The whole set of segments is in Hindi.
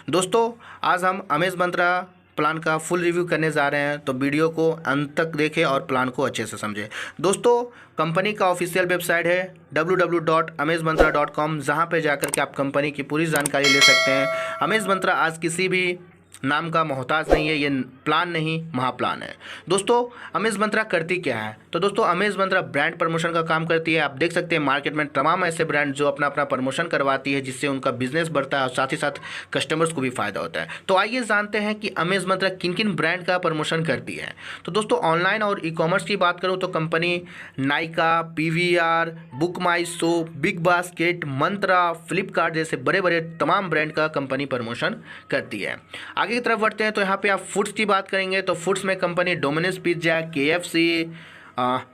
दोस्तों आज हम अमेज़ मंत्रा प्लान का फुल रिव्यू करने जा रहे हैं, तो वीडियो को अंत तक देखें और प्लान को अच्छे से समझें। दोस्तों कंपनी का ऑफिशियल वेबसाइट है www.amazmantra.com, जहां पे जाकर के आप कंपनी की पूरी जानकारी ले सकते हैं। अमेज़ मंत्रा आज किसी भी नाम का मोहताज नहीं है, ये प्लान नहीं महाप्लान है। दोस्तों अमेज़ मंत्रा करती क्या है? तो दोस्तों अमेज़ मंत्रा ब्रांड प्रमोशन का काम करती है। आप देख सकते हैं मार्केट में तमाम ऐसे ब्रांड जो अपना अपना प्रमोशन करवाती है, जिससे उनका बिजनेस बढ़ता है और साथ ही साथ कस्टमर्स को भी फायदा होता है। तो आइए जानते हैं कि अमेज़ मंत्रा किन किन ब्रांड का प्रमोशन करती है। तो दोस्तों ऑनलाइन और ई कॉमर्स की बात करूँ तो कंपनी नायका, PVR, बुक माई शो, बिग बास्केट, मंत्रा, फ्लिपकार्ट जैसे बड़े बड़े तमाम ब्रांड का कंपनी प्रमोशन करती है। आगे की तरफ बढ़ते हैं तो यहाँ पे आप फूड्स की बात करेंगे तो फूड्स में company Domino's pizza, KFC,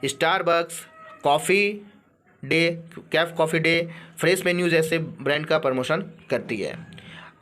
Starbucks, coffee day, Kaif coffee day, fresh menu जैसे ब्रांड का प्रमोशन करती है।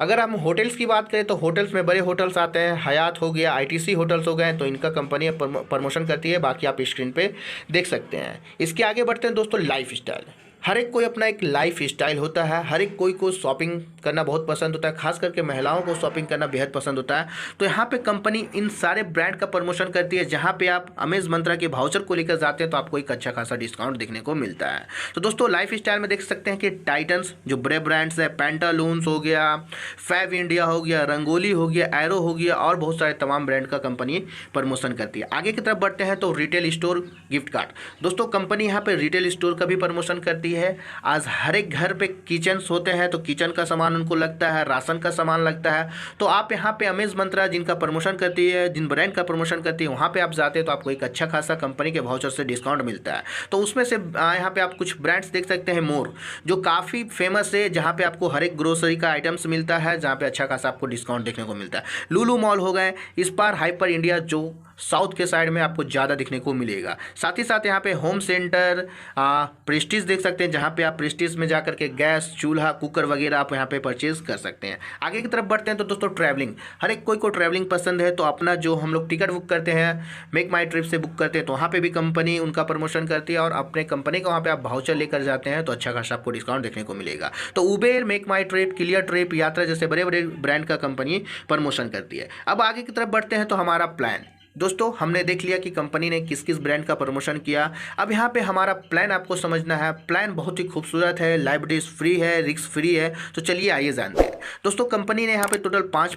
अगर हम होटल्स की बात करें तो होटल्स में बड़े होटल्स आते हैं, हयात हो गया, ITC होटल्स हो गए, तो इनका कंपनी प्रमोशन करती है। बाकी आप स्क्रीन पे देख सकते हैं। इसके आगे बढ़ते हैं दोस्तों लाइफ स्टाइल। हर एक कोई अपना एक लाइफ स्टाइल होता है, हर एक कोई को शॉपिंग करना बहुत पसंद होता है, खास करके महिलाओं को शॉपिंग करना बेहद पसंद होता है। तो यहाँ पे कंपनी इन सारे ब्रांड का प्रमोशन करती है। जहाँ पे आप अमेज़ मंत्रा के वाउचर को लेकर जाते हैं तो आपको एक अच्छा खासा डिस्काउंट देखने को मिलता है। तो दोस्तों लाइफ स्टाइल में देख सकते हैं कि टाइटन्स जो बड़े ब्रांड्स है, पेंटालून्स हो गया, फैब इंडिया हो गया, रंगोली हो गया, एरो हो गया और बहुत सारे तमाम ब्रांड का कंपनी प्रमोशन करती है। आगे की तरफ बढ़ते हैं तो रिटेल स्टोर गिफ्ट कार्ड। दोस्तों कंपनी यहाँ पे रिटेल स्टोर का भी प्रमोशन करती है। आज हर एक घर पे किचन्स होते हैं, तो किचन का सामान उनको लगता है, राशन का सामान लगता है। तो आप यहाँ पे अमेज़ मंत्रा जिनका प्रमोशन करती है, जिन ब्रांड का प्रमोशन करती है, वहाँ पे आप जाते हैं तो आपको एक अच्छा खासा कंपनी के वाउचर से डिस्काउंट मिलता है। तो उसमें से यहाँ पे आप कुछ ब्रांड्स देख सकते हैं। मोर जो काफ़ी फेमस है, जहाँ पे आपको हर एक ग्रोसरी का आइटम्स मिलता है, जहाँ पे अच्छा खासा आपको डिस्काउंट देखने को मिलता है। लुलु मॉल हो गए, स्पार, हाइपर इंडिया जो साउथ के साइड में आपको ज़्यादा दिखने को मिलेगा। साथ ही साथ यहाँ पे होम सेंटर, प्रेस्टीज देख सकते हैं, जहाँ पे आप प्रेस्टीज में जाकर के गैस, चूल्हा, कुकर वगैरह आप यहाँ पे परचेज कर सकते हैं। आगे की तरफ बढ़ते हैं तो दोस्तों ट्रैवलिंग, हर एक कोई को ट्रैवलिंग पसंद है। तो अपना जो हम लोग टिकट बुक करते हैं, मेक माई ट्रिप से बुक करते हैं, तो वहाँ पे भी कंपनी उनका प्रमोशन करती है और अपने कंपनी का वहाँ पे आप वाउचर लेकर जाते हैं तो अच्छा खासा आपको डिस्काउंट देखने को मिलेगा। तो उबेर, मेक माई ट्रिप, क्लियर ट्रिप, यात्रा जैसे बड़े बड़े ब्रांड का कंपनी प्रमोशन करती है। अब आगे की तरफ बढ़ते हैं तो हमारा प्लान। दोस्तों हमने देख लिया कि कंपनी ने किस किस ब्रांड का प्रमोशन किया। अब यहाँ पे हमारा प्लान आपको समझना है। प्लान बहुत ही खूबसूरत है, लाइबिलिटीज फ्री है, रिस्क फ्री है। तो चलिए आइए जानते हैं। दोस्तों कंपनी ने यहाँ पे टोटल पाँच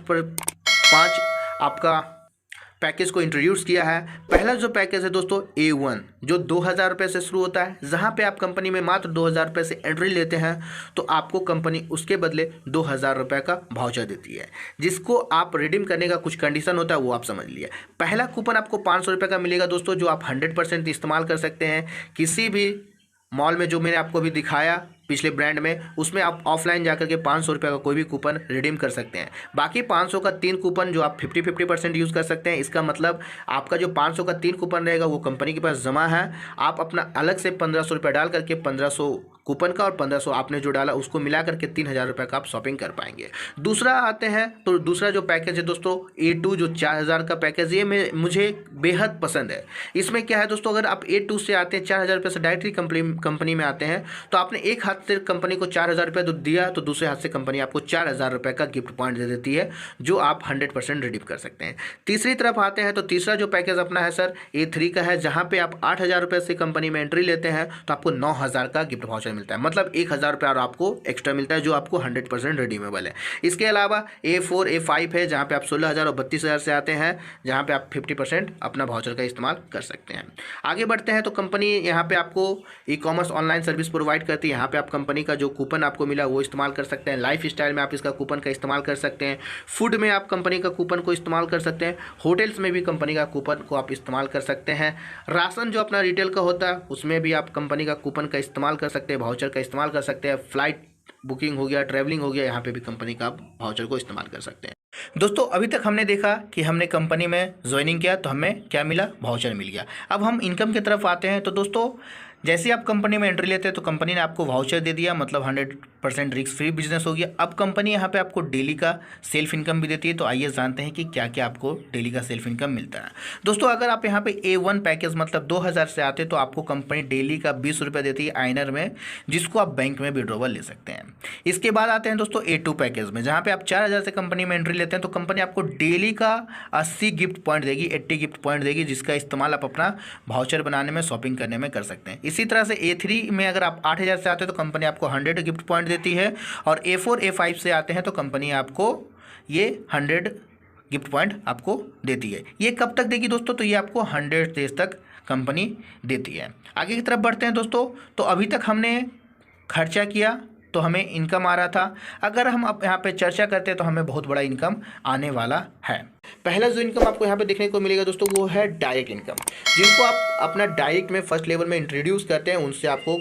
आपका पैकेज को इंट्रोड्यूस किया है। पहला जो पैकेज है दोस्तों A1, जो 2000 रुपये से शुरू होता है। जहां पे आप कंपनी में मात्र 2000 रुपये से एंट्री लेते हैं तो आपको कंपनी उसके बदले 2000 रुपये का वाउचर देती है, जिसको आप रिडीम करने का कुछ कंडीशन होता है, वो आप समझ लिए। पहला कूपन आपको 500 रुपये का मिलेगा दोस्तों, जो आप 100% इस्तेमाल कर सकते हैं। किसी भी मॉल में जो मैंने आपको अभी दिखाया पिछले ब्रांड में, उसमें आप ऑफलाइन जाकर के 500 रुपये का कोई भी कूपन रिडीम कर सकते हैं। बाकी 500 का 3 कूपन जो आप 50% यूज़ कर सकते हैं। इसका मतलब आपका जो 500 का 3 कूपन रहेगा वो कंपनी के पास जमा है। आप अपना अलग से 1500 रुपये डाल करके 1500 कूपन का और 1500 आपने जो डाला उसको मिला करके 3000 रुपये का आप शॉपिंग कर पाएंगे। दूसरा आते हैं तो दूसरा जो पैकेज है दोस्तों A2, जो 4000 का पैकेज, ये मुझे बेहद पसंद है। इसमें क्या है दोस्तों, अगर आप A2 से आते हैं 4000 रुपये से डायरेक्टली कंपनी में आते हैं तो आपने एक हाथ से कंपनी को 4000 रुपये दिया तो दूसरे हाथ से कंपनी आपको 4000 रुपये का गिफ्ट पॉइंट दे देती है, जो आप 100% रिडीम कर सकते हैं। तीसरी तरफ आते हैं तो तीसरा जो पैकेज अपना है सर A3 का है, जहाँ पे आप 8000 रुपये से कंपनी में एंट्री लेते हैं तो आपको 9000 का गिफ्ट वाउचर मिलता है। मतलब 1000 रुपये और आपको एक्स्ट्रा मिलता है, जो आपको 100% रिडीमेबल है। इसके अलावा A4, A5 है, जहाँ पे आप 16000 और 32000 से आते हैं, जहाँ पे आप 50% अपना वाउचर का इस्तेमाल कर सकते हैं। आगे बढ़ते हैं तो कंपनी यहाँ पे आपको e commerce online service provide करती है। यहाँ पे आप कंपनी का जो कूपन आपको मिला वो इस्तेमाल कर सकते हैं। लाइफ स्टाइल में आप इसका कूपन का इस्तेमाल कर सकते हैं। फूड में आप कंपनी का कूपन को इस्तेमाल कर सकते हैं। होटल्स में भी कंपनी का कूपन को आप इस्तेमाल कर सकते हैं। राशन जो अपना रिटेल का होता है उसमें भी आप कंपनी का कूपन का इस्तेमाल कर सकते हैं, वाउचर का इस्तेमाल कर सकते हैं। फ्लाइट बुकिंग हो गया, ट्रैवलिंग हो गया, यहाँ पे भी कंपनी का आप वाउचर को इस्तेमाल कर सकते हैं। दोस्तों अभी तक हमने देखा कि हमने कंपनी में ज्वाइनिंग किया तो हमें क्या मिला, वाउचर मिल गया। अब हम इनकम की तरफ आते हैं तो दोस्तों जैसे ही आप कंपनी में एंट्री लेते हैं तो कंपनी ने आपको वाउचर दे दिया, मतलब 100% रिस्क फ्री बिजनेस हो गया। अब कंपनी यहाँ पे आपको डेली का सेल्फ इनकम भी देती है। तो आइए जानते हैं कि क्या क्या आपको डेली का सेल्फ इनकम मिलता है। दोस्तों अगर आप यहाँ पे A1 पैकेज मतलब 2000 से आते तो आपको कंपनी डेली का 20 रुपये देती है आइनर में, जिसको आप बैंक में विड्रॉवल ले सकते हैं। इसके बाद आते हैं दोस्तों A2 पैकेज में, जहाँ पे आप 4000 से कंपनी में एंट्री लेते हैं तो कंपनी आपको डेली का 80 गिफ्ट पॉइंट देगी, 80 गिफ्ट पॉइंट देगी, जिसका इस्तेमाल आप अपना वाउचर बनाने में, शॉपिंग करने में कर सकते हैं। इसी तरह से A3 में अगर आप 8000 से आते हैं तो कंपनी आपको 100 गिफ्ट पॉइंट देती है, और A4 A5 से आते हैं तो कंपनी आपको ये 100 गिफ्ट पॉइंट आपको देती है। ये कब तक देगी दोस्तों? तो ये आपको 100 डेज तक कंपनी देती है। आगे की तरफ बढ़ते हैं दोस्तों। तो अभी तक हमने खर्चा किया तो हमें इनकम आ रहा था। अगर हम अब यहाँ पे चर्चा करते हैं तो हमें बहुत बड़ा इनकम आने वाला है। पहला जो इनकम आपको यहाँ पे देखने को मिलेगा दोस्तों वो है डायरेक्ट इनकम। जिनको आप अपना डायरेक्ट में फर्स्ट लेवल में इंट्रोड्यूस करते हैं उनसे आपको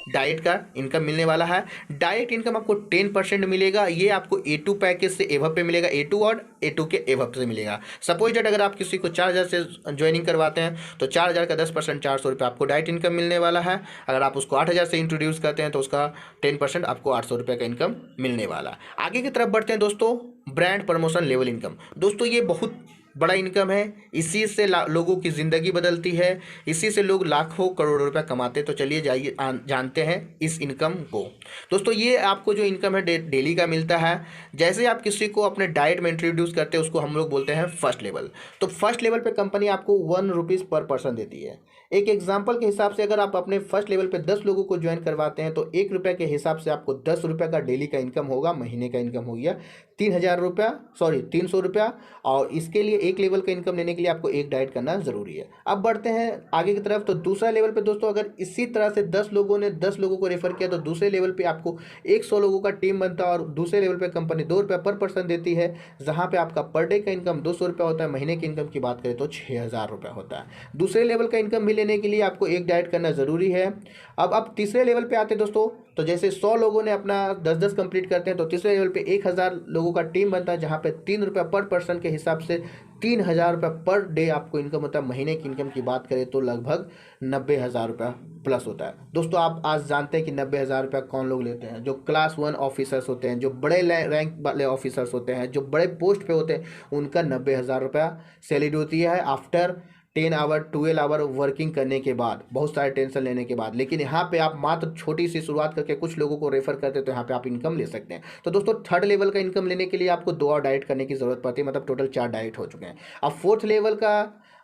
डायरेक्ट का इनकम मिलने वाला है। डायरेक्ट इनकम आपको 10% मिलेगा। ये आपको A2 पैकेज से एवब पे मिलेगा, A2 और A2 के एवब से मिलेगा। सपोज दैट अगर आप किसी को 4000 से ज्वाइनिंग करवाते हैं तो 4000 का 10% 400 रुपये आपको डायरेक्ट इनकम मिलने वाला है। अगर आप उसको 8000 से इंट्रोड्यूस करते हैं तो उसका 10% आपको 800 रुपये का इनकम मिलने वाला। आगे की तरफ बढ़ते हैं दोस्तों। ब्रांड प्रमोशन लेवल इनकम, दोस्तों ये बहुत बड़ा इनकम है। इसी से लोगों की ज़िंदगी बदलती है, इसी से लोग लाखों करोड़ों रुपए कमाते। तो चलिए जाइए जानते हैं इस इनकम को। दोस्तों ये आपको जो इनकम है डेली का मिलता है। जैसे आप किसी को अपने डाइट में इंट्रोड्यूस करते हैं उसको हम लोग बोलते हैं फर्स्ट लेवल। तो फर्स्ट लेवल पे कंपनी आपको 1 रुपीज़ पर पर्सन देती है। एक एग्जाम्पल के हिसाब से अगर आप अपने फर्स्ट लेवल पे 10 लोगों को ज्वाइन करवाते हैं तो 1 रुपये के हिसाब से आपको 10 रुपये का डेली का इनकम होगा। महीने का इनकम हो गया 300 रुपया। और इसके लिए एक लेवल का इनकम लेने के लिए आपको एक डाइट करना ज़रूरी है। अब बढ़ते हैं आगे की तरफ। तो दूसरा लेवल पे दोस्तों अगर इसी तरह से 10 लोगों ने 10 लोगों को रेफर किया तो दूसरे लेवल पे आपको 100 लोगों का टीम बनता है, और दूसरे लेवल पे कंपनी 2 रुपये पर पर्सन देती है, जहाँ पे आपका पर डे का इनकम 200 रुपये होता है। महीने की इनकम की बात करें तो 6000 रुपये होता है। दूसरे लेवल का इनकम भी लेने के लिए आपको एक डाइट करना ज़रूरी है। अब तीसरे लेवल पे आते हैं दोस्तों। तो जैसे 100 लोगों ने अपना 10-10 कंप्लीट करते हैं तो तीसरे लेवल पे 1000 लोगों का टीम बनता है, जहाँ पे 3 रुपये पर पर्सन के हिसाब से 3000 रुपये पर डे आपको इनकम होता है। महीने की इनकम की बात करें तो लगभग 90,000 रुपये प्लस होता है। दोस्तों आप आज जानते हैं कि 90,000 रुपये कौन लोग लेते हैं? जो क्लास 1 ऑफिसर्स होते हैं, जो बड़े रैंक वाले ऑफिसर्स होते हैं, जो बड़े पोस्ट पे होते हैं, उनका 90,000 रुपया सैलरी होती है आफ्टर 10 आवर 12 आवर वर्किंग करने के बाद, बहुत सारे टेंशन लेने के बाद। लेकिन यहाँ पे आप मात्र छोटी सी शुरुआत करके कुछ लोगों को रेफर करते हैं तो यहाँ पे आप इनकम ले सकते हैं। तो दोस्तों थर्ड लेवल का इनकम लेने के लिए आपको 2 और डाइट करने की ज़रूरत पड़ती है, मतलब टोटल 4 डाइट हो चुके हैं। अब फोर्थ लेवल का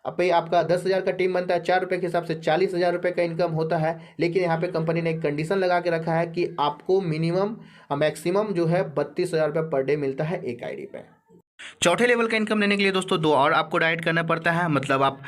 पे आपका 10,000 का टीम बनता है, 4 रुपये के हिसाब से 40,000 रुपये का इनकम होता है। लेकिन यहाँ पे कंपनी ने एक कंडीशन लगा के रखा है कि आपको मिनिमम मैक्सिमम जो है 32,000 रुपये पर डे मिलता है एक आईडी पे। चौथे लेवल का इनकम लेने के लिए दोस्तों 2 और आपको डाइट करना पड़ता है, मतलब आप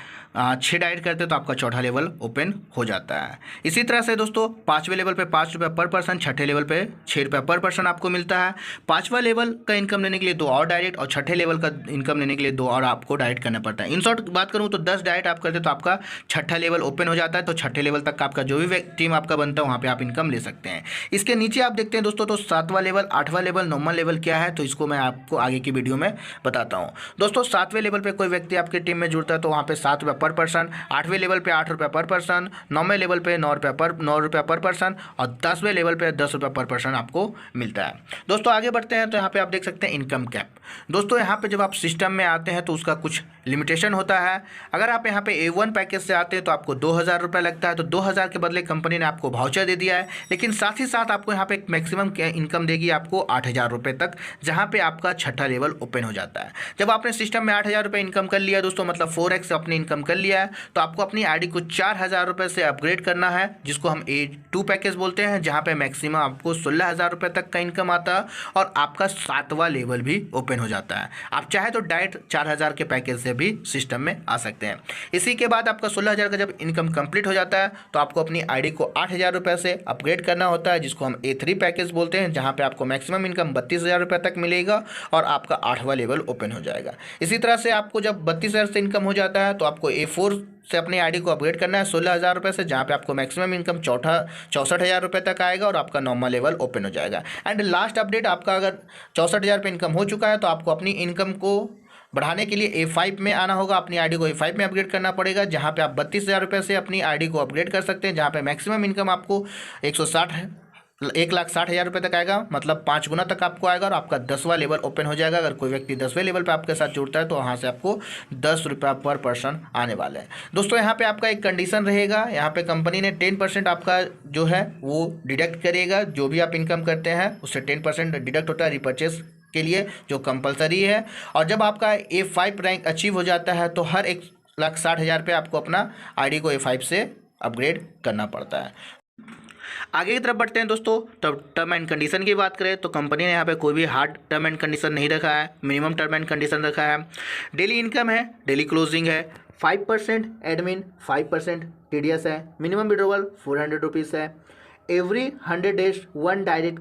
6 डाइट करते हैं तो आपका चौथा लेवल ओपन हो जाता है। इसी तरह से दोस्तों 5वें लेवल पे 5 रुपये पर पर्सन, 6ठे लेवल पे 6 रुपये पर पर्सन आपको मिलता है। 5वां लेवल का इनकम लेने के लिए 2 और डाइट, और 6ठे लेवल का इनकम लेने के लिए 2 और आपको डाइट करना पड़ता है। इन शॉर्ट बात करूँ तो 10 डाइट आप करते तो आपका 6ठा लेवल ओपन हो जाता है। तो 6ठे लेवल तक आपका जो भी टीम आपका बनता है वहाँ पर आप इनकम ले सकते हैं। इसके नीचे आप देखते हैं दोस्तों तो 7वां लेवल, 8वां लेवल, 9वां लेवल क्या है, तो इसको मैं आपको आगे की वीडियो में बताता हूँ। दोस्तों 7वें लेवल पे कोई व्यक्ति आपकी टीम में जुड़ता है तो वहाँ पे 7 रुपये पर पर्सन, 8वें लेवल पे 8 रुपये पर पर्सन, 9वें लेवल पे 9 रुपये पर पर्सन, और 10वें लेवल पे 10 रुपये पर पर्सन आपको मिलता है। दोस्तों आगे बढ़ते हैं तो यहाँ पे आप देख सकते हैं इनकम कैप। दोस्तों यहाँ पे जब आप सिस्टम में आते हैं तो उसका कुछ लिमिटेशन होता है। अगर आप यहाँ पे A1 पैकेज से आते हैं तो आपको 2000 रुपये लगता है। तो 2000 के बदले कंपनी ने आपको वाउचर दे दिया है, लेकिन साथ ही साथ आपको यहाँ पे एक मैक्सिमम इनकम देगी आपको 8000 रुपये तक, जहाँ पे आपका 6ठा लेवल ओपन हो जाता है। जब आपने सिस्टम में 8000 रुपये इनकम कर लिया दोस्तों, मतलब 4x अपनी इनकम कर लिया है, तो आपको अपनी आईडी को 4000 रुपये से अपग्रेड करना है, जिसको हम A2 पैकेज बोलते हैं, जहाँ पे मैक्सिमम आपको 16,000 रुपये तक का इनकम आता है, और आपका 7वां लेवल भी ओपन हो जाता है। आप चाहे तो डायरेक्ट 4000 के पैकेज से भी सिस्टम में आ सकते हैं। इसी के बाद आपका 16,000 का जब इनकम कंप्लीट हो जाता है तो आपको अपनी आईडी को 8000 रुपये से अपग्रेड करना होता है, जिसको हम A3 पैकेज बोलते हैं, जहाँ पे आपको मैक्सिमम इनकम 32,000 रुपये तक मिलेगा और आपका 8वां लेवल ओपन हो जाएगा। इसी तरह से आपको जब 32,000 से इनकम हो जाता है तो आपको A4 से अपनी आईडी को अपग्रेड करना है 16,000 रुपये से, जहाँ पे आपको मैक्सिमम इनकम 64,000 रुपये तक आएगा और आपका 9वां लेवल ओपन हो जाएगा। एंड लास्ट अपडेट, आपका अगर 64,000 पे इनकम हो चुका है तो आपको अपनी इनकम को बढ़ाने के लिए A5 में आना होगा, अपनी आईडी को A5 में अपग्रेड करना पड़ेगा, जहाँ पे आप 32,000 रुपये से अपनी आईडी को अपग्रेड कर सकते हैं, जहाँ पे मैक्सिमम इनकम आपको 1,60,000 रुपये तक आएगा, मतलब 5 गुना तक आपको आएगा और आपका 10वां लेवल ओपन हो जाएगा। अगर कोई व्यक्ति 10वें लेवल पे आपके साथ जुड़ता है तो वहाँ से आपको 10 रुपये पर पर्सन आने वाले हैं। दोस्तों यहाँ पे आपका एक कंडीशन रहेगा, यहाँ पे कंपनी ने 10% आपका जो है वो डिडक्ट करेगा, जो भी आप इनकम करते हैं उससे 10% डिडक्ट होता है रिपर्चेस के लिए, जो कंपलसरी है। और जब आपका A5 रैंक अचीव हो जाता है तो हर 1,60,000 पे आपको अपना आईडी को A5 से अपग्रेड करना पड़ता है। आगे की तरफ बढ़ते हैं दोस्तों। तब टर्म एंड कंडीशन की बात करें तो कंपनी ने यहाँ पे कोई भी हार्ड टर्म एंड कंडीशन नहीं रखा है, मिनिमम टर्म एंड कंडीशन रखा है। डेली इनकम है, डेली क्लोजिंग है, 5% एडमिन, 5% TDS है, मिनिमम विड्रॉवल 400 रुपीज़ है, every 100 days 1 direct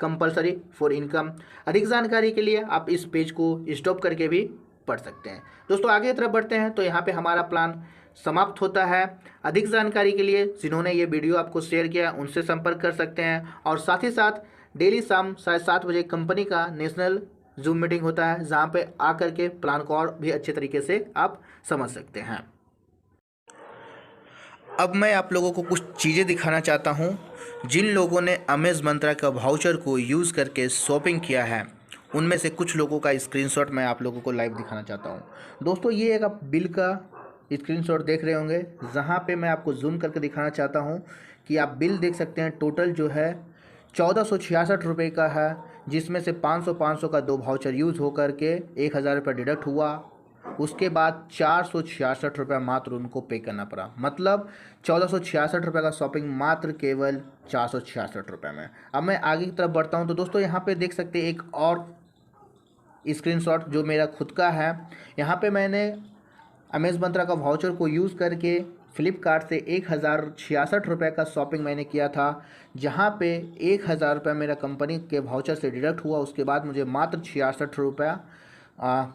compulsory for income. अधिक जानकारी के लिए आप इस पेज को स्टॉप करके भी पढ़ सकते हैं। दोस्तों आगे की तरफ बढ़ते हैं तो यहाँ पे हमारा प्लान समाप्त होता है। अधिक जानकारी के लिए जिन्होंने ये वीडियो आपको शेयर किया उनसे संपर्क कर सकते हैं। और साथ ही साथ डेली शाम 7:30 बजे कंपनी का नेशनल जूम मीटिंग होता है, जहाँ पे आकर के प्लान को और भी अच्छे तरीके से आप समझ सकते हैं। अब मैं आप लोगों को कुछ चीज़ें दिखाना चाहता हूँ। जिन लोगों ने अमेज मंत्रा का वाउचर को यूज़ करके शॉपिंग किया है उनमें से कुछ लोगों का स्क्रीनशॉट मैं आप लोगों को लाइव दिखाना चाहता हूँ। दोस्तों ये एक आप बिल का स्क्रीनशॉट देख रहे होंगे, जहाँ पे मैं आपको जूम करके दिखाना चाहता हूँ कि आप बिल देख सकते हैं। टोटल जो है 1,466 रुपये का है, जिसमें से 500 का 2 वाउचर यूज़ होकर के 1,000 रुपये डिडक्ट हुआ। उसके बाद 466 रुपये मात्र उनको पे करना पड़ा, मतलब 1,466 रुपये का शॉपिंग मात्र केवल 466 रुपये में। अब मैं आगे की तरफ बढ़ता हूँ तो दोस्तों यहाँ पे देख सकते हैं एक और स्क्रीनशॉट जो मेरा खुद का है। यहाँ पे मैंने अमेज मंत्रा का वाउचर को यूज़ करके फ्लिपकार्ट से 1,066 रुपये का शॉपिंग मैंने किया था, जहाँ पे 1,000 रुपये मेरा कंपनी के वाउचर से डिडक्ट हुआ। उसके बाद मुझे मात्र 66 रुपया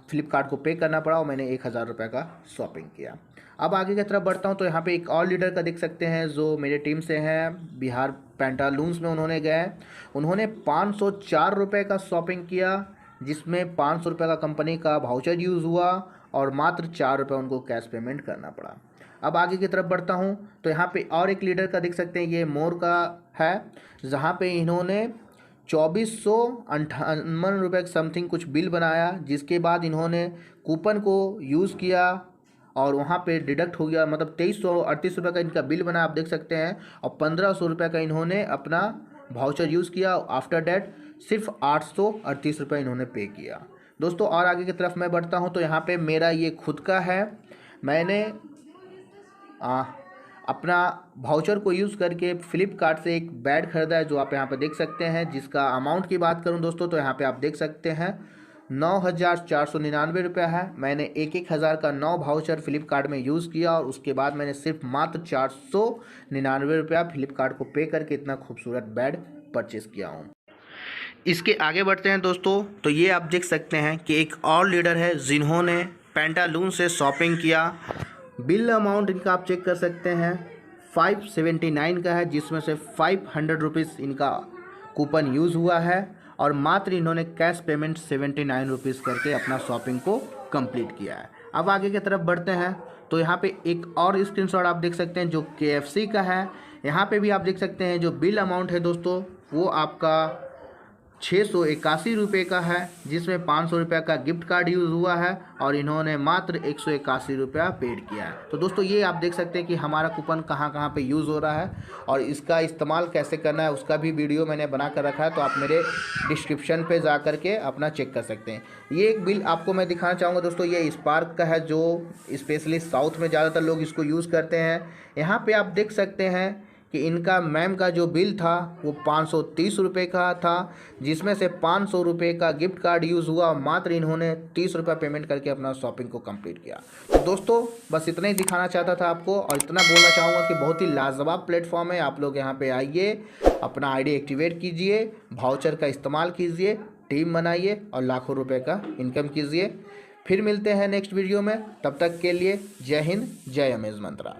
फ्लिपकार्ट को पे करना पड़ा और मैंने 1,000 रुपये का शॉपिंग किया। अब आगे की तरफ बढ़ता हूँ तो यहाँ पे एक और लीडर का देख सकते हैं जो मेरे टीम से हैं, बिहार पेंटालून्स में उन्होंने गए। उन्होंने 504 रुपये का शॉपिंग किया, जिसमें 500 रुपये का कंपनी का वाउचर यूज़ हुआ और मात्र 4 रुपये उनको कैश पेमेंट करना पड़ा। अब आगे की तरफ बढ़ता हूँ तो यहाँ पे और एक लीडर का देख सकते हैं, ये मोर का है, जहाँ पे इन्होंने 2,458 रुपये समथिंग कुछ बिल बनाया, जिसके बाद इन्होंने कूपन को यूज़ किया और वहाँ पे डिडक्ट हो गया, मतलब 2,338 रुपये का इनका बिल बना, आप देख सकते हैं। और 1,500 रुपये का इन्होंने अपना वाउचर यूज़ किया। आफ्टर डैट सिर्फ 838 रुपये इन्होंने पे किया। दोस्तों और आगे की तरफ मैं बढ़ता हूँ तो यहाँ पे मेरा ये खुद का है। मैंने अपना वाउचर को यूज़ करके फ्लिपकार्ट से एक बैट खरीदा है, जो आप यहाँ पे देख सकते हैं। जिसका अमाउंट की बात करूँ दोस्तों तो यहाँ पे आप देख सकते हैं 9,499 रुपये है। मैंने 1,000 का 9 वाउचर फ्लिपकार्ट में यूज़ किया और उसके बाद मैंने सिर्फ मात्र 499 रुपया फ्लिपकार्ट को पे करके इतना खूबसूरत बैट परचेज़ किया हूँ। इसके आगे बढ़ते हैं दोस्तों तो ये आप देख सकते हैं कि एक और लीडर है जिन्होंने पेंटालून से शॉपिंग किया। बिल अमाउंट इनका आप चेक कर सकते हैं 579 का है, जिसमें से 500 रुपीज़ इनका कूपन यूज़ हुआ है और मात्र इन्होंने कैश पेमेंट 79 रुपीज़ करके अपना शॉपिंग को कंप्लीट किया है। अब आगे की तरफ बढ़ते हैं तो यहाँ पे एक और स्क्रीनशॉट आप देख सकते हैं जो KFC का है। यहाँ पे भी आप देख सकते हैं जो बिल अमाउंट है दोस्तों वो आपका 681 रुपये का है, जिसमें 500 रुपये का गिफ्ट कार्ड यूज़ हुआ है और इन्होंने मात्र 181 रुपया पेड किया है। तो दोस्तों ये आप देख सकते हैं कि हमारा कूपन कहाँ कहाँ पे यूज़ हो रहा है और इसका इस्तेमाल कैसे करना है उसका भी वीडियो मैंने बना कर रखा है, तो आप मेरे डिस्क्रिप्शन पे जा कर के अपना चेक कर सकते हैं। ये एक बिल आपको मैं दिखाना चाहूँगा दोस्तों, ये स्पार्क का है जो स्पेशली साउथ में ज़्यादातर लोग इसको यूज़ करते हैं। यहाँ पर आप देख सकते हैं कि इनका मैम का जो बिल था वो 530 रुपये का था, जिसमें से 500 रुपये का गिफ्ट कार्ड यूज़ हुआ। मात्र इन्होंने 30 रुपये पेमेंट करके अपना शॉपिंग को कंप्लीट किया। तो दोस्तों बस इतना ही दिखाना चाहता था आपको और इतना बोलना चाहूँगा कि बहुत ही लाजवाब प्लेटफॉर्म है। आप लोग यहाँ पे आइए, अपना आईडी एक्टिवेट कीजिए, वाउचर का इस्तेमाल कीजिए, टीम बनाइए और लाखों रुपये का इनकम कीजिए। फिर मिलते हैं नेक्स्ट वीडियो में, तब तक के लिए जय हिंद, जय अमेज मंत्रा।